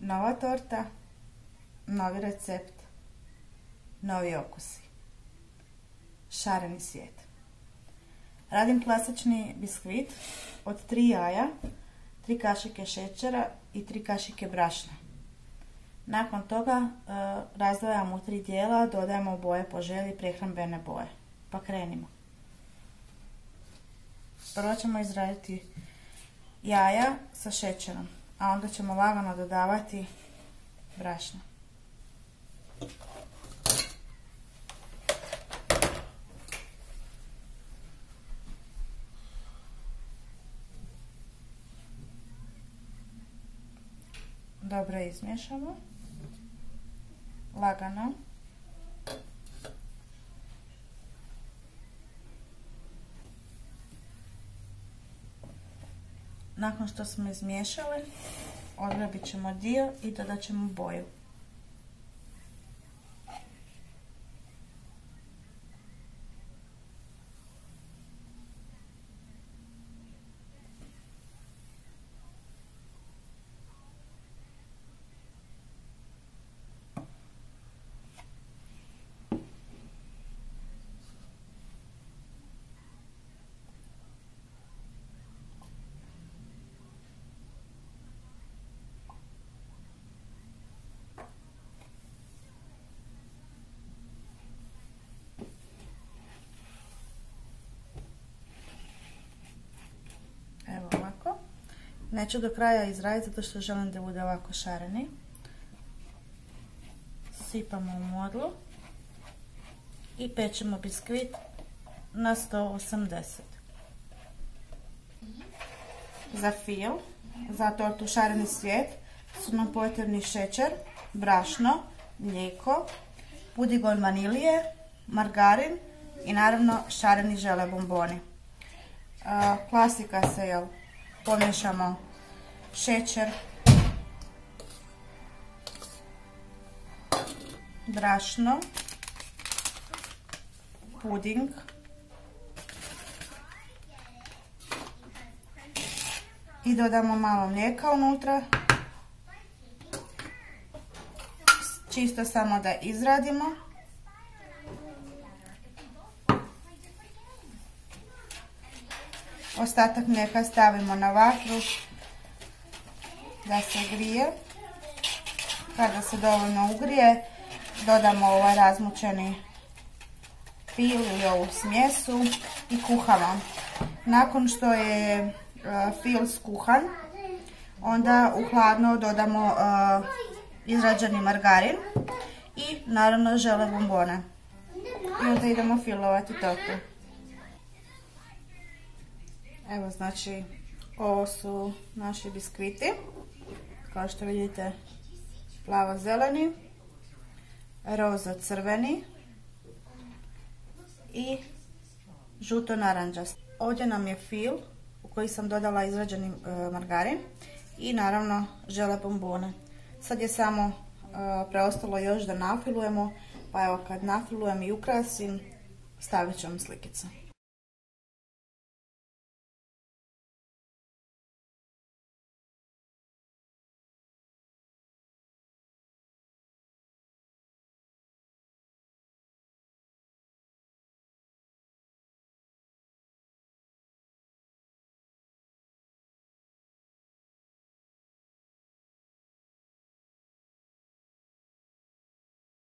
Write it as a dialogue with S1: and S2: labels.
S1: Nova torta, novi recept, novi okusi. Šareni svijet. Radim klasični biskvit od 3 jaja, 3 kašike šećera i 3 kašike brašna. Nakon toga razdvajamo u 3 dijela, dodajemo boje po želji, prehrambene boje. Pa krenimo. Prvo ćemo izraditi jaja sa šećerom, a onda ćemo lagano dodavati brašno. Dobro izmiješamo. Lagano. Nakon što smo izmiješali, odgrabit ćemo dio i dodat ćemo boju. Evo ovako. Neću do kraja izraditi zato što želim da bude ovako šareni. Sipamo u modlu i pečemo biskvit na 180. Za fil, za tortu šareni svijet su nam potrebni šećer, brašno, mlijeko, pudig od vanilije, margarin i naravno šareni žele bomboni. Klasika se pomiješamo šećer, brašno, puding, i dodamo malo mlijeka unutra, čisto samo da izradimo. Ostatak mlijeka stavimo na vatru da se grije. Kada se dovoljno ugrije, dodamo ovaj razmučeni fil ili ovu smjesu i kuhamo. Nakon što je fil skuhan, onda u hladno dodamo izrađeni margarin i naravno žele bombone. I onda idemo filovati tortu. Evo znači, ovo su naši biskviti. Kao što vidite, plavo zeleni, roza crveni i žuto naranđast. Ovdje nam je fil u koji sam dodala izrađeni margarin i naravno žele bombone. Sad je samo preostalo još da nafilujemo, pa evo kad nafilujem i ukrasim, stavit ću vam slikicu.